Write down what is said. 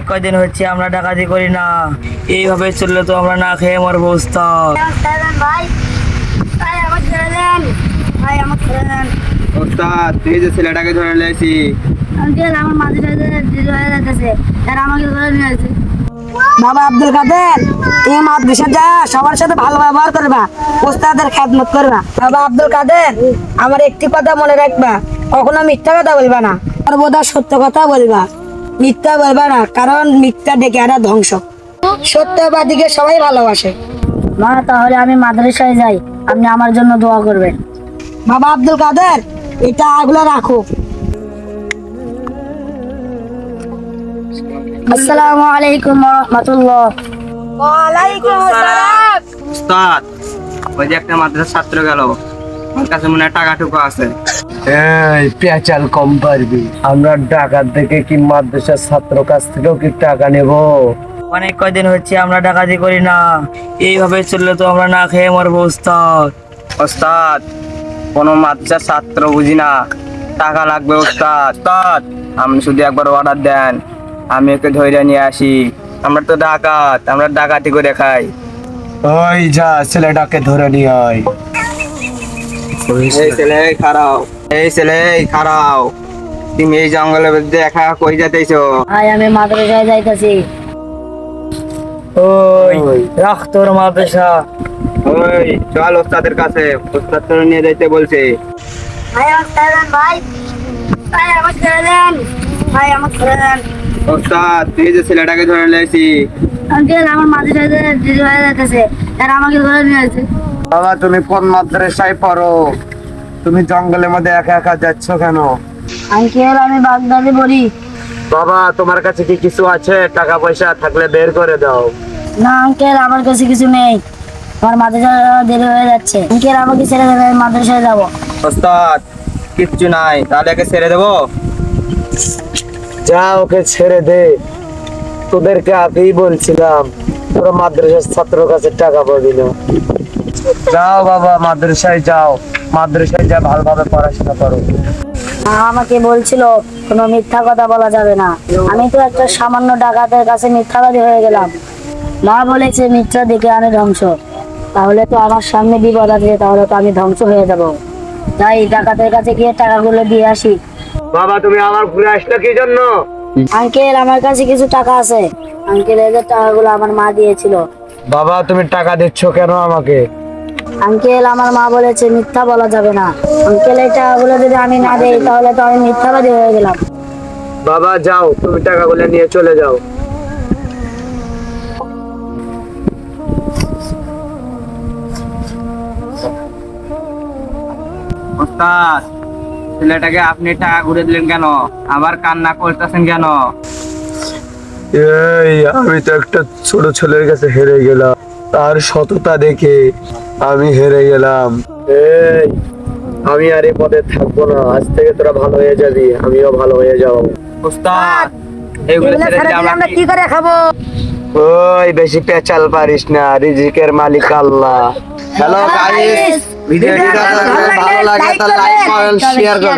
কয়দিন হচ্ছে আমরা ডাকাতি করি না, এইভাবে চললে তো আমরা না খেয়ে মরবো উস্তাদ। ভাই ভাই আমার ছেড়ে দেন, ভাই আমার ছেড়ে দেন। ওস্তাদ তুই যে ছেলেটাকে ধরে নিয়েছি। আঙ্কেল আমার মাঝে সাথে ডিল হয়ে যাচ্ছে, তারা আমাকে ধরে নিয়ে আসছে। বাবা আব্দুল কাদের, এই মাদ্রাসা যা সবার সাথে ভালো ব্যবহার করবা, ওস্তাদের খেদমত করবা। বাবা আব্দুল কাদের, আমার একটি কথা মনে রাখবা, কখনো মিথ্যা কথা বলবা না, সর্বদা সত্য কথা বলবা, মিথ্যা বলবা না, কারণ মিথ্যা ডেকে আনা ধ্বংস। সত্যবাদীকে সবাই ভালোবাসে। মা তাহলে আমি মাদ্রাসায় যাই, আপনি আমার জন্য দোয়া করবেন। বাবা আব্দুল কাদের, এটা আগলা রাখো। আসসালামু আলাইকুম ওয়া রাহমাতুল্লাহ। ওয়া আলাইকুম আসসালাম। ওস্তাদ ওই যে একটা মাদ্রাসার ছাত্র গেল, ওর কাছে মনে হয় টাকা টুকু আছে। এই পেঁচাল কম পারবি, আমরা ডাকাত থেকে কি মাদ্রাসার ছাত্র কাছ থেকেও কি টাকা নেব? অনেক কয়দিন হচ্ছে আমরা ডাকাতি করি না, এইভাবে চললে তো আমরা না খেয়ে মরবো উস্তাদ। ওস্তাদ কোনো মাদ্রাসার ছাত্র বুঝি না, টাকা লাগবে ওস্তাদ। ওস্তাদ আপনি শুধু একবার অর্ডার দেন, আমি ওকে ধরে নিয়ে আসি। আমরা তো ডাকাত, আমরা ডাকাতি করে খাই। ওই যা ছেলেটাকে ধরে নিয়ে আয়। এই ছেলে খারাও, এই ছেলে খারাও, তুমি এই জঙ্গলের মধ্যে একা কই যেতেছো? ভাই আমি মাদ্রাসায় যাইতাছি। ওই রাখ তোর মাদ্রাসা। ওই চল ওস্তাদের কাছে, ওস্তাদ তোর নিয়ে যাইতে বলছে। ভাই আমার ছেড়ে দেন, ভাই ভাই আমার ছেড়ে দেন, ভাই আমার ছেড়ে দেন। ওস্তাদ তুই যে ছেলেটাকে ধরে নিয়েছি। আঙ্কেল আমার মাদ্রাসায় ডিল হয়ে যাচ্ছে, তারা আমাকে ধরে নিয়ে আসছে। বাবা তুমি কোন মাদ্রাসায় পড়ো? তুমি জঙ্গলের মধ্যে একা একা যাচ্ছ কেন? আঙ্কেল আমি বাগদাদি পড়ি। বাবা তোমার কাছে কি কিছু আছে? টাকা পয়সা থাকলে বের করে দাও। না আঙ্কেল আমার কাছে কিছু নেই, আমার মাদ্রাসা দেরি হয়ে যাচ্ছে। আঙ্কেল আমাকে ছেড়ে দেবে, আমি মাদ্রাসায় যাবো। ওস্তাদ কিচ্ছু নাই, তাহলে একে ছেড়ে দেবো? যা ওকে ছেড়ে দে, তোদেরকে আগেই বলছিলাম তোরা মাদ্রাসার ছাত্র কাছে টাকা পাবি না। যাও বাবা মাদ্রাসায় যাও, মাদ্রাসায় যা ভালোভাবে পড়াশোনা করো। মা আমাকে বলছিল কোনো মিথ্যা কথা বলা যাবে না, আমি তো একটা সামান্য ডাকাতের কাছে মিথ্যাবাদী হয়ে গেলাম। মা বলেছে মিথ্যা দেখে আনে ধ্বংস, তাহলে তো আমার সামনে বিপদ আছে, তাহলে তো আমি ধ্বংস হয়ে যাব। তাই ডাকাতের কাছে গিয়ে টাকাগুলো দিয়ে আসি। বাবা তুমি আবার ঘুরে আসলে কি জন্য? আঙ্কেল আমার কাছে কিছু টাকা আছে, আঙ্কেল এই যে টাকাগুলো আমার মা দিয়েছিল। বাবা তুমি টাকা দিচ্ছ কেন আমাকে? আঙ্কেল আমার মা বলেছে মিথ্যা বলা যাবে না, আঙ্কেল এই টাকাগুলো যদি আমি না দেই তাহলে তো আমি মিথ্যাবাদী হয়ে গেলাম। বাবা যাও, তুমি টাকাগুলো নিয়ে চলে যাও। ওস্তাদ ছেলেটাকে আপনি টাকা ঘুরে দিলেন কেন? আবার কান্না করতেছেন কেন? এই আমি তো একটা ছোট ছেলের কাছে হেরে গেলাম, তার সততা দেখে আমি হেরে গেলাম। এই আমি আর এই পদে থাকবো না, আজ থেকে তোরা ভালো হয়ে যাবি, আমিও ভালো হয়ে যাবো। ওস্তাদ এগুলো ছেড়ে দিলে আমরা কি করে খাবো? ওই বেশি পেঁচাল পারিস না, রিজিকের মালিক আল্লাহ। হ্যালো গাইস, ভিডিওটা ভালো লাগে তো লাইক কমেন্ট শেয়ার করবেন।